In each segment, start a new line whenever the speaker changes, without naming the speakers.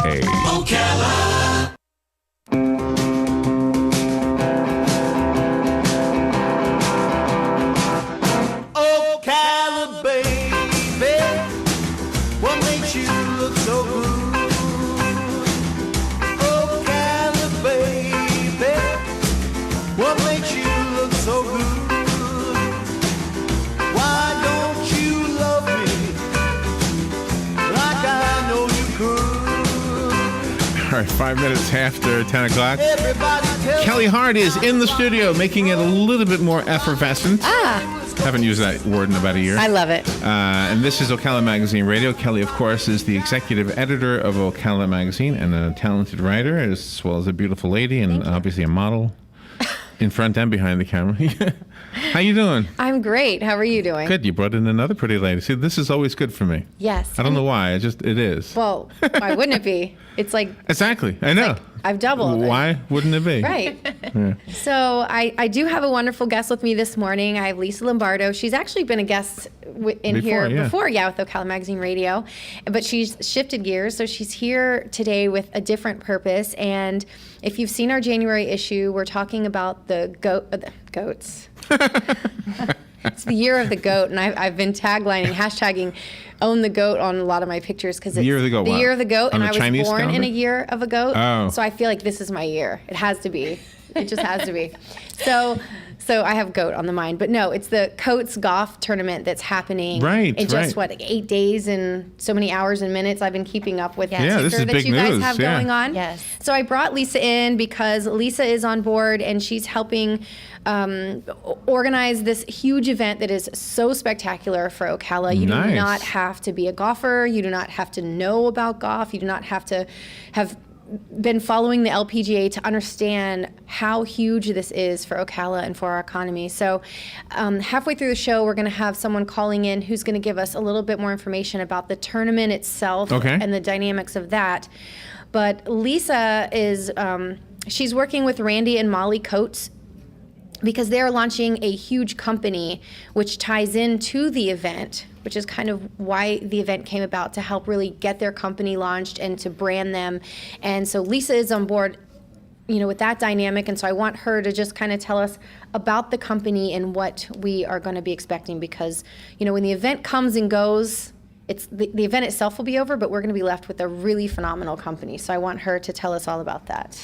okay.
Ocala.
Ocala, baby, what makes you look so good? Ocala, baby, what makes you look so good? Why don't you love me like I know you could?
All right, 5 minutes after 10 o'clock.
Everybody tell
Kelli Hart is in the studio, making it a little bit more effervescent. Haven't used that word in about a year.
I love it.
And this is Ocala Magazine Radio. Kelli, of course, is the executive editor of Ocala Magazine and a talented writer, as well as a beautiful lady and obviously a model in front and behind the camera. How you doing?
I'm great. How are you doing?
Good. You brought in another pretty lady. See, this is always good for me.
Yes.
I don't know why. It is.
Well, why wouldn't it be? It's like...
Exactly. I know.
Like I've doubled.
Why wouldn't it be?
Right.
Yeah.
So I do have a wonderful guest with me this morning. I have Lisa Lombardo. She's actually been a guest here before, with Ocala Magazine Radio. But she's shifted gears, so she's here today with a different purpose. And if you've seen our January issue, we're talking about the goats. It's the year of the goat, and I've been hashtagging own the goat on a lot of my pictures because it's
the year of the goat.
Year of the goat,
On
and I was
Chinese
born
calendar?
in a year of a goat.
Oh.
So I feel like this is my year. It has to be. It just has to be. So I have goat on the mind, but no, it's the Coates golf tournament that's happening in just 8 days and so many hours and minutes. I've been keeping up with
Yeah, this is
that
big
you guys
news,
have
yeah.
going on.
Yes.
So I brought Lisa in because Lisa is on board and she's helping organize this huge event that is so spectacular for Ocala. You do not have to be a golfer. You do not have to know about golf. You do not have to have been following the LPGA to understand how huge this is for Ocala and for our economy. So halfway through the show, we're going to have someone calling in who's going to give us a little bit more information about the tournament itself and the dynamics of that. But Lisa is, she's working with Randy and Molly Coates because they're launching a huge company which ties into the event, which is kind of why the event came about, to help really get their company launched and to brand them. And so Lisa is on board, with that dynamic. And so I want her to just kind of tell us about the company and what we are going to be expecting, because, when the event comes and goes, it's the event itself will be over, but we're going to be left with a really phenomenal company. So I want her to tell us all about that.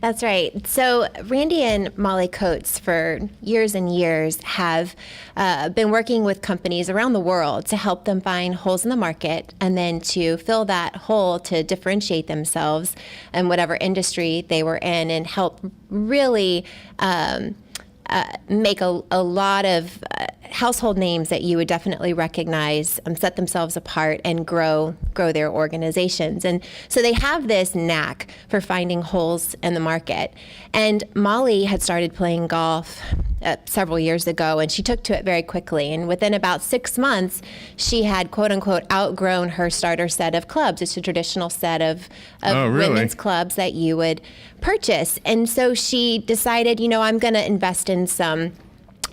That's right. So Randy and Molly Coates for years and years have been working with companies around the world to help them find holes in the market and then to fill that hole to differentiate themselves in whatever industry they were in and help really make a lot of household names that you would definitely recognize, set themselves apart, and grow their organizations. And so they have this knack for finding holes in the market. And Molly had started playing golf several years ago, and she took to it very quickly. And within about 6 months, she had, quote unquote, outgrown her starter set of clubs. It's a traditional set of women's clubs that you would purchase. And so she decided, I'm going to invest in some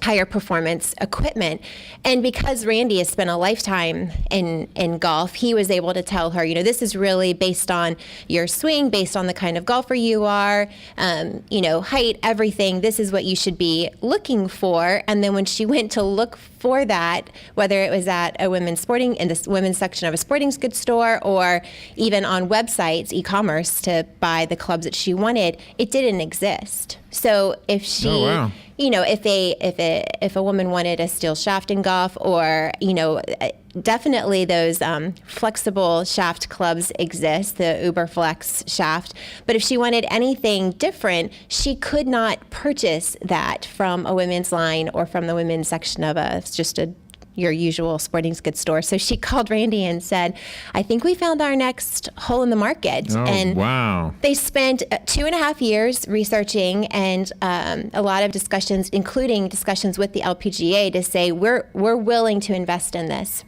higher performance equipment. And because Randy has spent a lifetime in golf, he was able to tell her, this is really based on your swing, based on the kind of golfer you are, height, everything. This is what you should be looking for. And then when she went to look for that, whether it was at a women's section of a sporting goods store or even on websites, e-commerce, to buy the clubs that she wanted, it didn't exist. So if she, if a woman wanted a steel shaft in golf, or definitely those flexible shaft clubs exist, the Uberflex shaft. But if she wanted anything different, she could not purchase that from a women's line or from the women's section of your usual sporting goods store. So she called Randy and said, I think we found our next hole in the market.
Wow.
They spent 2.5 years researching and a lot of discussions, including discussions with the LPGA, to say we're willing to invest in this.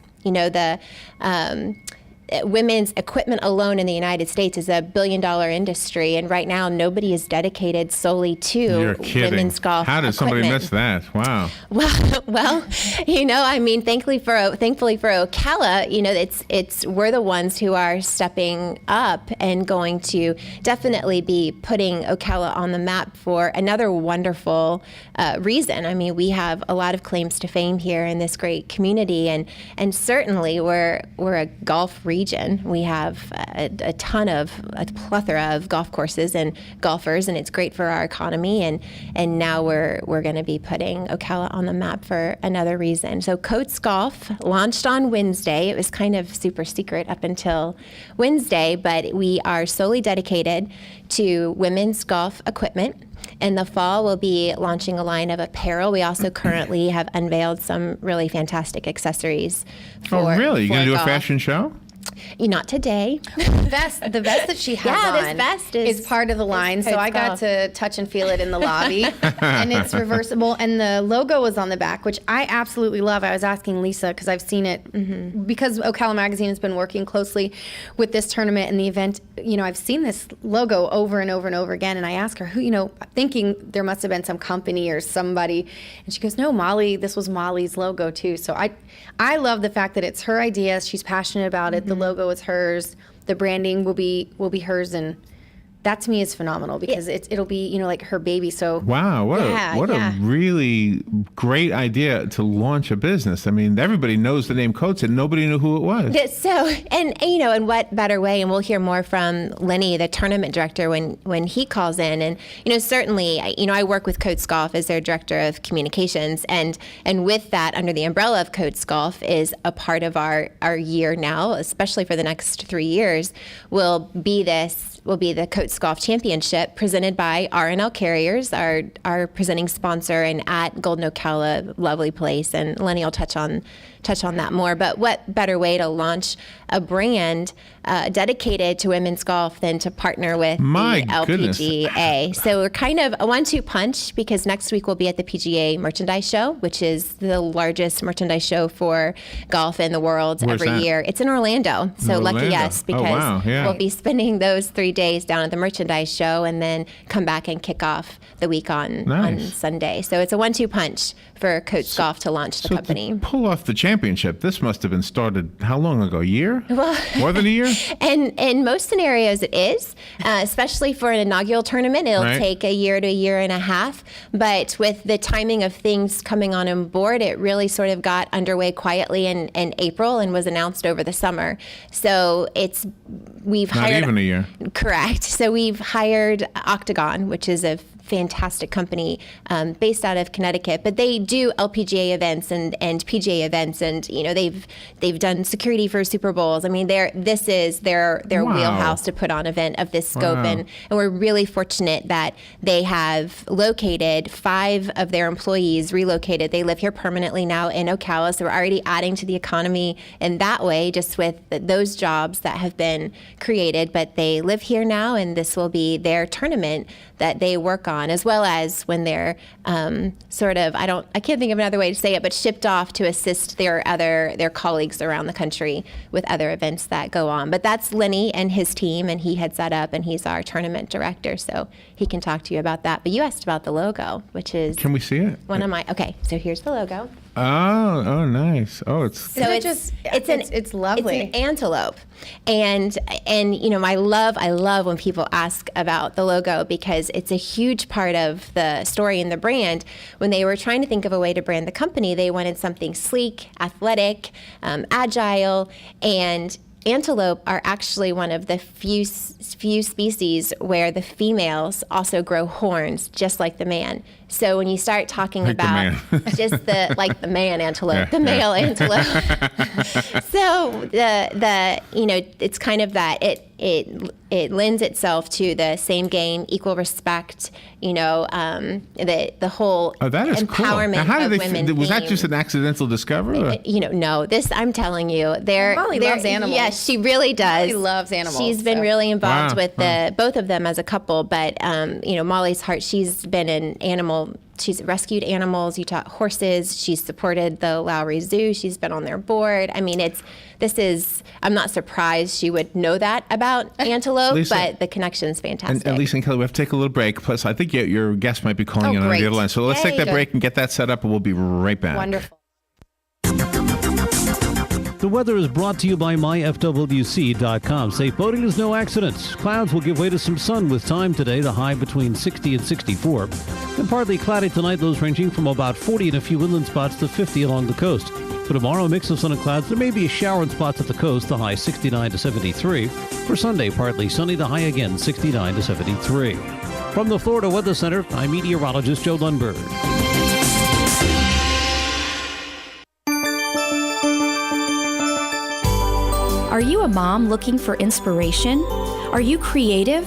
women's equipment alone in the United States is $1 billion industry, and right now nobody is dedicated solely to women's golf.
How did somebody miss that? Wow.
Well, I mean, thankfully for Ocala, we're the ones who are stepping up and going to definitely be putting Ocala on the map for another wonderful reason. I mean, we have a lot of claims to fame here in this great community, and certainly we're a golf region. We have a plethora of golf courses and golfers, and it's great for our economy. And now we're going to be putting Ocala on the map for another reason. So Coates Golf launched on Wednesday. It was kind of super secret up until Wednesday, but we are solely dedicated to women's golf equipment. In the fall, we'll be launching a line of apparel. We also currently have unveiled some really fantastic accessories for
Oh, really? You're going to do a
golf.
fashion show?
Not today.
The vest that she has
this
on
vest
is part of the line. So
Coates
I got
Golf.
to touch and feel it in the lobby, and it's reversible. And the logo was on the back, which I absolutely love. I was asking Lisa because I've seen it because Ocala Magazine has been working closely with this tournament and the event. I've seen this logo over and over and over again, and I asked her who, thinking there must have been some company or somebody, and she goes, "No, Molly. This was Molly's logo too." So I love the fact that it's her idea. She's passionate about it. The logo is hers. The branding will be hers, and that to me is phenomenal because it'll be like her baby. So
Wow, what a really great idea to launch a business. I mean, everybody knows the name Coates, and nobody knew who it was.
So, and what better way? And we'll hear more from Lenny, the tournament director, when he calls in. And certainly, I work with Coates Golf as their director of communications, and with that, under the umbrella of Coates Golf, is a part of our year now, especially for the next 3 years, will be the Coates Golf Championship presented by R&L Carriers, our presenting sponsor, and at Golden Ocala, lovely place. And Lenny will touch on that more. But what better way to launch a brand dedicated to women's golf than to partner with
My
the
goodness.
LPGA? So we're kind of a 1-2 punch because next week we'll be at the PGA Merchandise Show, which is the largest merchandise show for golf in the world.
Where's
every
that?
year. It's in Orlando. So lucky
Orlando.
us,
Oh,
because
wow, yeah.
we'll be spending those 3 days down at the merchandise show and then come back and kick off the week on
Nice.
Sunday. So it's a 1-2 punch for Coates Golf to launch the company.
To pull off the championship, this must have been started how long ago? A year? More than a year?
And in most scenarios, it is, especially for an inaugural tournament. It'll
Right.
take a year to a year and a half. But with the timing of things coming on board, it really sort of got underway quietly in April and was announced over the summer. So we've
Not
hired.
even a year.
Correct. So we've hired Octagon, which is a fantastic company based out of Connecticut, but they do LPGA events and PGA events, and they've done security for Super Bowls. I mean, this is their
Wow.
wheelhouse to put on event of this scope,
Wow.
and we're really fortunate that they have located 5 of their employees relocated. They live here permanently now in Ocala, so we're already adding to the economy in that way, just with those jobs that have been created. But they live here now, and this will be their tournament that they work on, as well as when they're I can't think of another way to say it, but shipped off to assist their colleagues around the country with other events that go on. But that's Lenny and his team, and he heads that up, and he's our tournament director, so he can talk to you about that. But you asked about the logo, which is
Can we see it?
one of my. Okay, so here's the logo.
Oh, nice. Oh, it's
So
it's lovely.
It's an antelope, and I love when people ask about the logo because it's a huge part of the story and the brand. When they were trying to think of a way to brand the company, they wanted something sleek, athletic, agile, and antelope are actually one of the few species where the females also grow horns, just like the man. So when you start talking
Like the
about
man.
just the man antelope,
Yeah,
the male antelope. So it's kind of that it lends itself to the same game, equal respect. The whole
Oh, that is cool.
empowerment
Now, how
of
did
women.
was that
theme.
just an accidental discovery? Or?
No, this I'm telling you.
Molly loves animals.
Yes, she really does.
Molly loves animals,
She's been
so.
really involved
Wow,
with both of them as a couple. But Molly's Hart, she's been an animal. She's rescued animals. You taught horses. She's supported the Lowry Zoo. She's been on their board. I mean, I'm not surprised she would know that about antelope,
Lisa,
but the connection's fantastic.
And Lisa and Kelly, we have to take a little break. Plus, I think your guest might be calling in on
great.
the other line. So let's take that break and get that set up, and we'll be right back.
Wonderful.
The weather is brought to you by myfwc.com. Safe boating is no accidents. Clouds will give way to some sun with time today, the high between 60 and 64. And partly cloudy tonight, those ranging from about 40 in a few inland spots to 50 along the coast. For tomorrow, a mix of sun and clouds. There may be a shower in spots at the coast, the high 69 to 73. For Sunday, partly sunny, the high again 69 to 73. From the Florida Weather Center, I'm meteorologist Joe Lundberg.
Are you a mom looking for inspiration? Are you creative?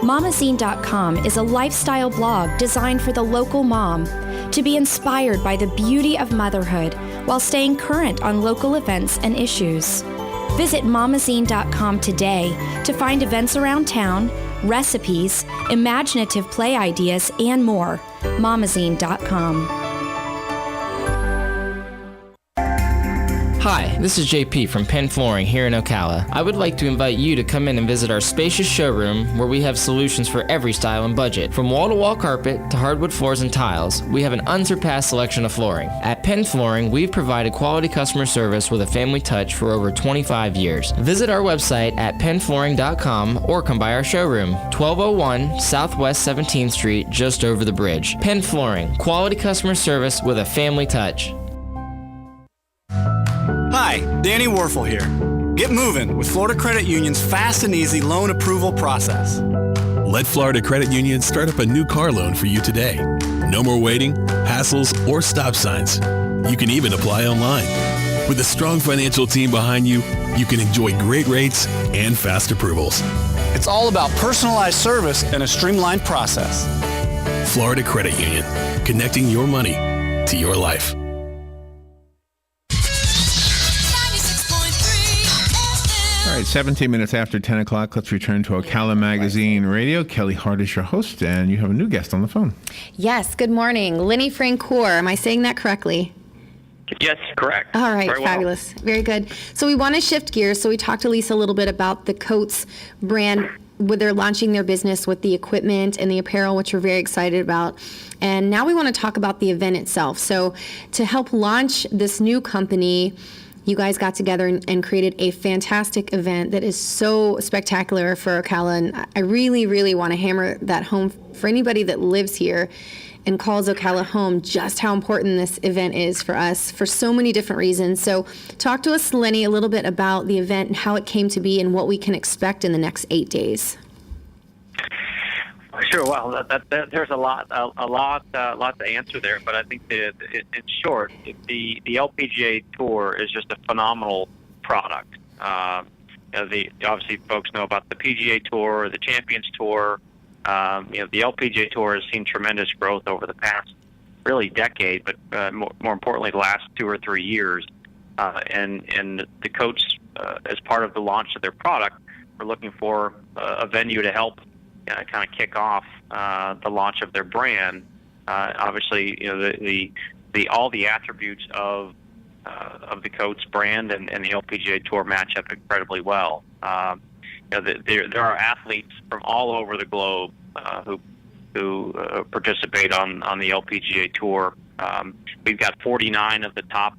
Mamazine.com is a lifestyle blog designed for the local mom to be inspired by the beauty of motherhood while staying current on local events and issues. Visit Mamazine.com today to find events around town, recipes, imaginative play ideas, and more. Mamazine.com.
Hi, this is JP from Penn Flooring here in Ocala. I would like to invite you to come in and visit our spacious showroom where we have solutions for every style and budget. From wall-to-wall carpet to hardwood floors and tiles, we have an unsurpassed selection of flooring. At Penn Flooring, we've provided quality customer service with a family touch for over 25 years. Visit our website at pennflooring.com or come by our showroom, 1201 Southwest 17th Street, just over the bridge. Penn Flooring, quality customer service with a family touch.
Hi, Danny Warfel here. Get moving with Florida Credit Union's fast and easy loan approval process.
Let Florida Credit Union start up a new car loan for you today. No more waiting, hassles, or stop signs. You can even apply online. With a strong financial team behind you, you can enjoy great rates and fast approvals.
It's all about personalized service and a streamlined process.
Florida Credit Union, connecting your money to your life.
All right, 17 minutes after 10 o'clock, let's return to Ocala Magazine Radio. Kelly Hart is your host, and you have a new guest on the phone.
Yes, good morning. Lenny Francoeur. Am I saying that correctly?
Yes, correct.
All right,
very
fabulous. Well. Very good. So we want to shift gears. So we talked to Lisa a little bit about the Coats brand, where they're launching their business with the equipment and the apparel, which we're very excited about. And now we want to talk about the event itself. So to help launch this new company, you guys got together and created a fantastic event that is so spectacular for Ocala. And I really, really want to hammer that home for anybody that lives here and calls Ocala home, just how important this event is for us for so many different reasons. So talk to us, Lenny, a little bit about the event and how it came to be and what we can expect in the next 8 days.
Sure. Well, there's a lot to answer there, but I think in short, the LPGA Tour is just a phenomenal product. Obviously, folks know about the PGA Tour, the Champions Tour. The LPGA Tour has seen tremendous growth over the past really decade, but more importantly, the last 2 or 3 years. And the Coats, as part of the launch of their product, are looking for a venue to help kind of kick off the launch of their brand. Obviously, the all the attributes of the Coats brand and the LPGA Tour match up incredibly well. There are athletes from all over the globe who participate on the LPGA Tour. We've got 49 of the top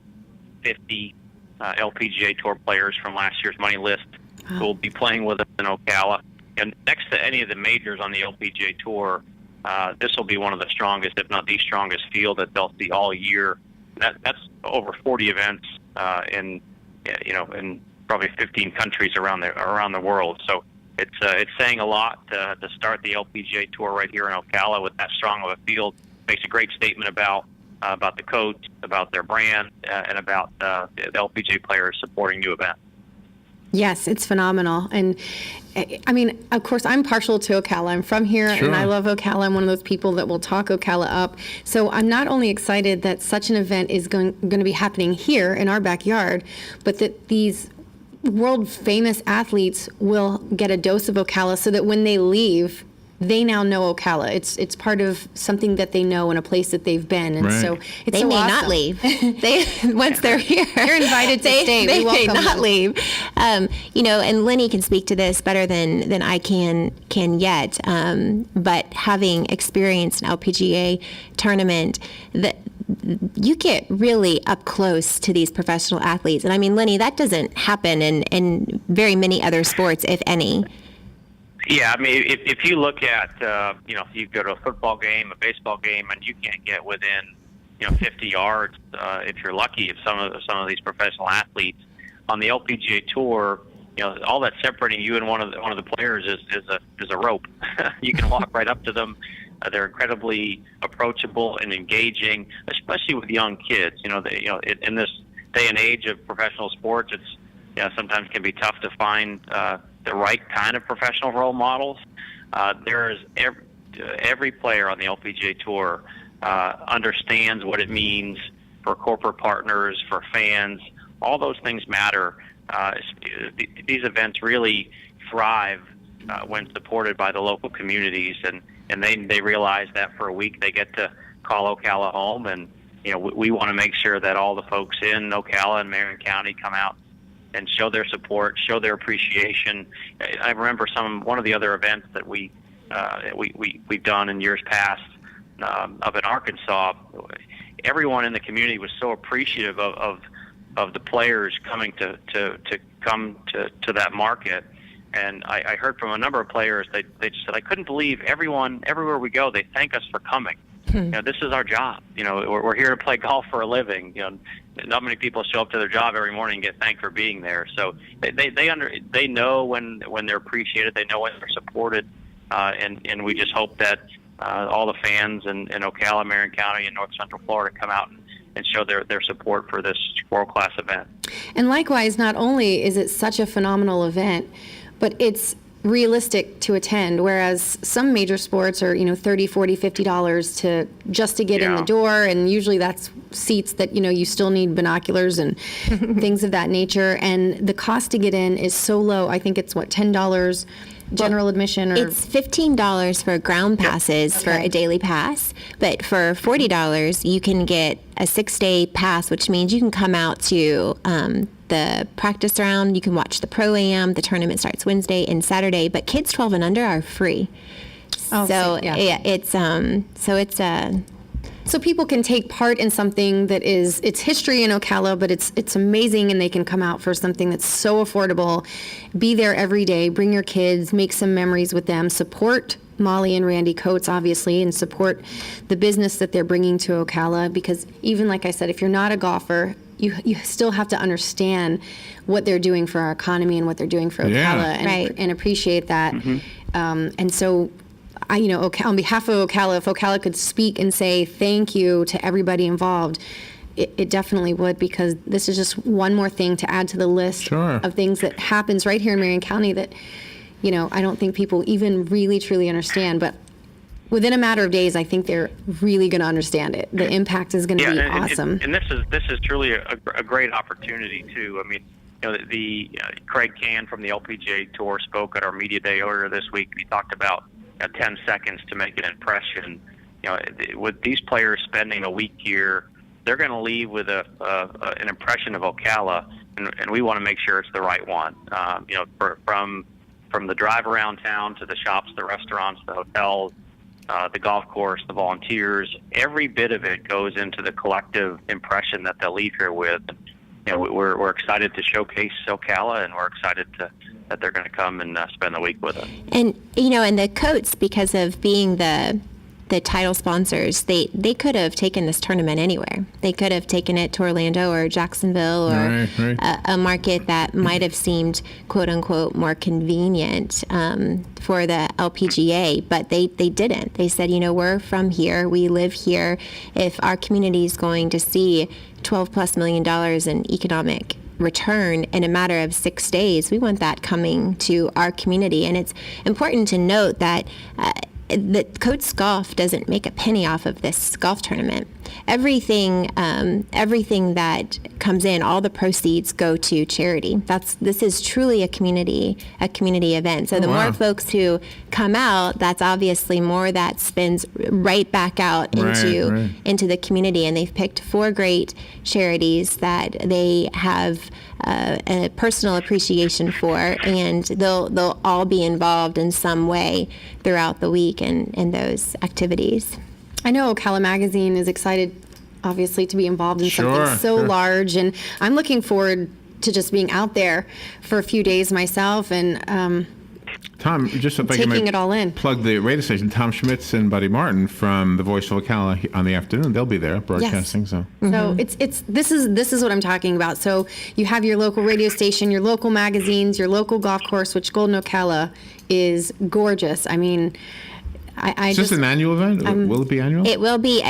50 LPGA Tour players from last year's money list who will be playing with us in Ocala. And next to any of the majors on the LPGA Tour, this will be one of the strongest, if not the strongest field that they'll see all year. That's over 40 events in probably 15 countries around the world. So it's saying a lot to start the LPGA Tour right here in Ocala with that strong of a field. Makes a great statement about the Coats, about their brand, and about the LPGA players supporting new events.
Yes, it's phenomenal. And I mean, of course, I'm partial to Ocala. I'm from here,
Sure.
and I love Ocala. I'm one of those people that will talk Ocala up. So I'm not only excited that such an event is going to be happening here in our backyard, but that these world famous athletes will get a dose of Ocala so that when they leave, they now know Ocala. It's part of something that they know in a place that they've been, and
Right.
so it's
They
so
may
awesome.
not leave. Once they're here,
They're invited to stay.
They
We
may
welcome
not
them.
leave. And Lenny can speak to this better than I can yet. But having experienced an LPGA tournament, you get really up close to these professional athletes. And I mean, Lenny, that doesn't happen in very many other sports, if any.
Yeah, I mean, if you look at, if you go to a football game, a baseball game, and you can't get within, 50 yards, if you're lucky, of some of these professional athletes on the LPGA tour, all that's separating you and one of the players is a rope. You can walk right up to them. They're incredibly approachable and engaging, especially with young kids. In this day and age of professional sports, it's sometimes can be tough to find the right kind of professional role models. There's every player on the LPGA tour understands what it means for corporate partners, for fans. All those things matter. These events really thrive when supported by the local communities, and they realize that for a week they get to call Ocala home, and we want to make sure that all the folks in Ocala and Marion County come out and show their support, show their appreciation. I remember one of the other events that we've done in years past up in Arkansas. Everyone in the community was so appreciative of the players coming to come to that market. And I heard from a number of players, they just said, I couldn't believe everywhere we go, they thank us for coming. This is our job. We're here to play golf for a living. Not many people show up to their job every morning and get thanked for being there. So they know when they're appreciated, they know when they're supported, and we just hope that all the fans in Ocala, Marion County, and North Central Florida come out and show their support for this world-class event.
And likewise, not only is it such a phenomenal event, but it's realistic to attend, whereas some major sports are, $30, $40, $50 just to get in the door, and usually that's seats that, you still need binoculars and things of that nature, and the cost to get in is so low. I think it's, $10 general admission? Or
it's $15 for ground passes for a daily pass, but for $40 you can get a 6-day pass, which means you can come out to the practice round, you can watch the Pro Am. The tournament starts Wednesday and Saturday, but kids 12 and under are free.
So people can take part in something that it's history in Ocala, but it's amazing, and they can come out for something that's so affordable. Be there every day, bring your kids, make some memories with them, support Molly and Randy Coates, obviously, and support the business that they're bringing to Ocala, because even like I said, if you're not a golfer, you still have to understand what they're doing for our economy and what they're doing for Ocala, and appreciate that. And so, on behalf of Ocala, if Ocala could speak and say thank you to everybody involved, it definitely would, because this is just one more thing to add to the list of things that happens right here in Marion County that, I don't think people even really truly understand. But within a matter of days, I think they're really going to understand it. The impact is going to be awesome.
And this is truly a great opportunity too. I mean, the Craig Can from the LPGA Tour spoke at our media day earlier this week. He talked about 10 seconds to make an impression. With these players spending a week here, they're going to leave with an impression of Ocala, and we want to make sure it's the right one. From the drive around town to the shops, the restaurants, the hotels, the golf course, the volunteers, every bit of it goes into the collective impression that they'll leave here with. We're excited to showcase Ocala, and we're excited that they're going to come and spend the week with us.
And and the Coates, because of being the title sponsors, they could have taken this tournament anywhere. They could have taken it to Orlando or Jacksonville or a market that might have seemed quote unquote more convenient for the LPGA, but they didn't. They said, we're from here, we live here. If our community is going to see $12+ million in economic return in a matter of 6 days, we want that coming to our community. And it's important to note that Coates Golf doesn't make a penny off of this golf tournament. everything that comes in, all the proceeds go to charity. This is truly a community event. So the more folks who come out, that's obviously more that spins right back out into the community. And they've picked 4 great charities that they have a personal appreciation for, and they'll all be involved in some way throughout the week in those activities.
I know Ocala Magazine is excited, obviously, to be involved in something so large, and I'm looking forward to just being out there for a few days myself and
Tom, just if I
taking
can
it all in.
Plug the radio station. Tom Schmitz and Buddy Martin from the Voice of Ocala on the afternoon. They'll be there broadcasting.
Yes.
So
it's this is what I'm talking about. So you have your local radio station, your local magazines, your local golf course, which Golden Ocala is gorgeous. I mean,
is this an annual event? Will it be annual?
It will be.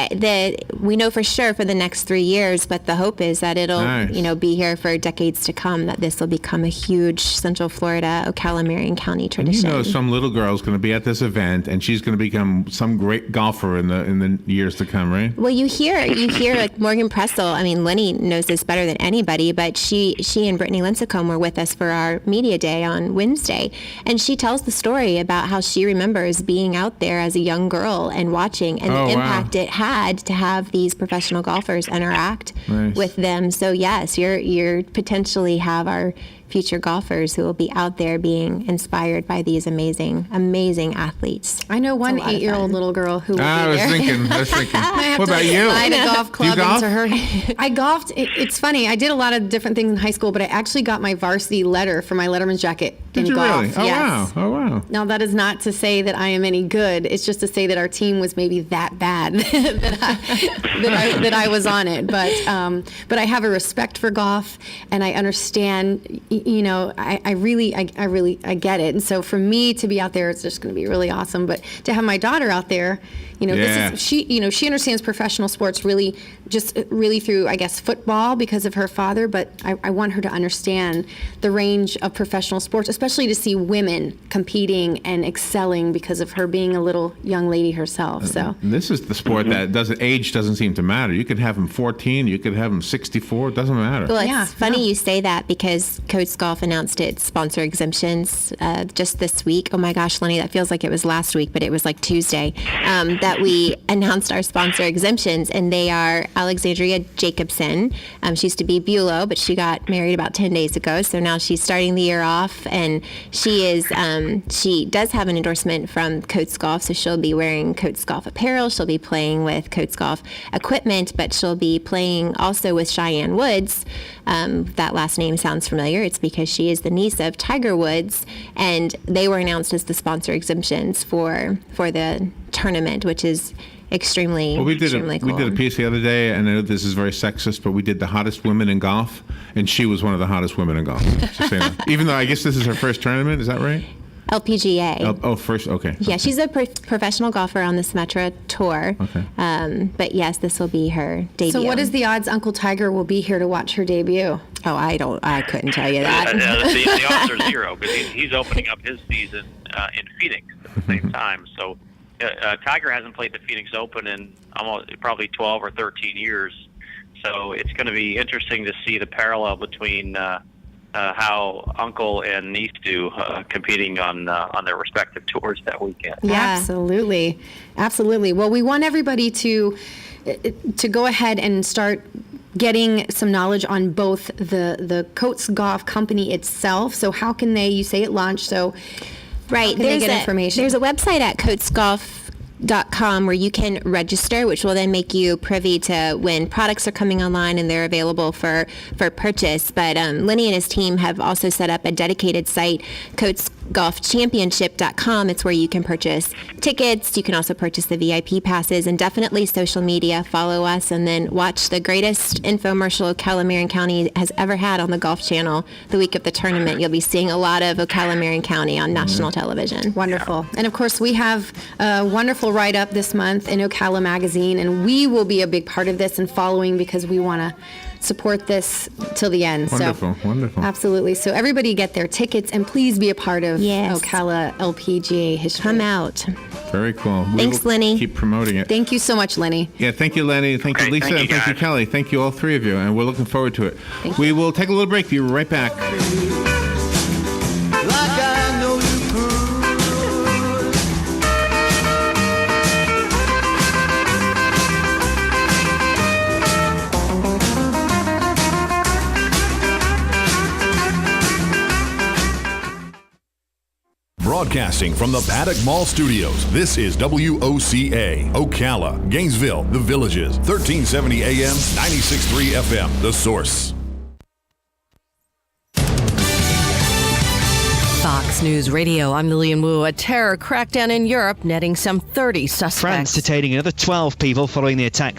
We know for sure for the next 3 years, but the hope is that it'll be here for decades to come, that this will become a huge Central Florida, Ocala, Marion County tradition.
And some little girl's going to be at this event, and she's going to become some great golfer in the years to come, right?
Well, you hear like Morgan Pressel. I mean, Lenny knows this better than anybody, but she and Brittany Lincecum were with us for our media day on Wednesday, and she tells the story about how she remembers being out there as a young girl and watching, and the impact it had to have these professional golfers interact with them. So yes, you're potentially have our future golfers who will be out there being inspired by these amazing athletes.
I know one 8-year-old little girl who will be there.
I was thinking. What about you?
Slide a golf club into her.
I
golfed. It's funny. I did a lot of different things in high school, but I actually got my varsity letter for my letterman's jacket in golf.
Really? Oh,
yes.
Wow. Oh, wow.
Now, that is not to say that I am any good. It's just to say that our team was maybe that bad that I was on it. But I have a respect for golf, and I understand. I really get it. And so for me to be out there, it's just going to be really awesome. But to have my daughter out there, she understands professional sports really through, I guess, football because of her father. But I want her to understand the range of professional sports, especially to see women competing and excelling because of her being a little young lady herself. So
this is the sport that age doesn't seem to matter. You could have them 14, you could have them 64. It doesn't matter.
Well, it's funny you say that because Coach Golf announced its sponsor exemptions just this week. Oh my gosh, Lenny, that feels like it was last week, but it was like Tuesday that we announced our sponsor exemptions, and they are Alexandria Jacobson. She used to be Bulow, but she got married about 10 days ago, so now she's starting the year off, and she does have an endorsement from Coach Golf, so she'll be wearing Coach Golf apparel, she'll be playing with Coach Golf equipment, but she'll be playing also with Cheyenne Woods. That last name sounds familiar. It's because she is the niece of Tiger Woods, and they were announced as the sponsor exemptions for the tournament, which is extremely cool.
We did a piece the other day, and I know this is very sexist, but we did the hottest women in golf, and she was one of the hottest women in golf. Just saying that. Even though I guess this is her first tournament, is that right?
LPGA.
First, okay.
Yeah, she's a professional golfer on the Symetra Tour. Okay. But yes, this will be her debut.
So what is the odds Uncle Tiger will be here to watch her debut?
Oh, I couldn't tell you that.
The odds are zero because he's opening up his season in Phoenix at the same time. So Tiger hasn't played the Phoenix Open in probably 12 or 13 years. So it's going to be interesting to see the parallel between how uncle and niece do competing on their respective tours that weekend.
Yeah, absolutely. Well, we want everybody to go ahead and start getting some knowledge on both the Coates Golf Company itself. So how can they? You say it launched. So
right,
how can they get information?
There's a website at coatesgolf.com where you can register, which will then make you privy to when products are coming online and they're available for purchase. But Lenny and his team have also set up a dedicated site, coatesgolfchampionship.com. It's where you can purchase tickets. You can also purchase the VIP passes, and definitely social media. Follow us and then watch the greatest infomercial Ocala Marion County has ever had on the Golf Channel the week of the tournament. You'll be seeing a lot of Ocala Marion County on national television.
Wonderful. And of course, we have a wonderful write-up this month in Ocala Magazine, and we will be a big part of this and following because we want to support this till the end.
Wonderful,
so,
wonderful.
Absolutely. So everybody get their tickets and please be a part of
Yes.
Ocala LPGA history.
Come out.
Very cool.
Thanks,
will
Lenny.
Keep promoting it.
Thank you so much, Lenny.
Yeah, thank you, Lenny. Thank you,
Okay,
Lisa.
thank you,
and thank you,
guys.
Kelly. Thank you, all three of you. And we're looking forward to it.
Thank
We will take a little break. Be right back.
like I know you could.
Broadcasting from the Paddock Mall Studios, this is WOCA, Ocala, Gainesville, The Villages, 1370 AM, 96.3 FM, The Source.
Fox News Radio, I'm Lillian Wu. A terror crackdown in Europe netting some 30 suspects.
France detaining another 12 people following the attacks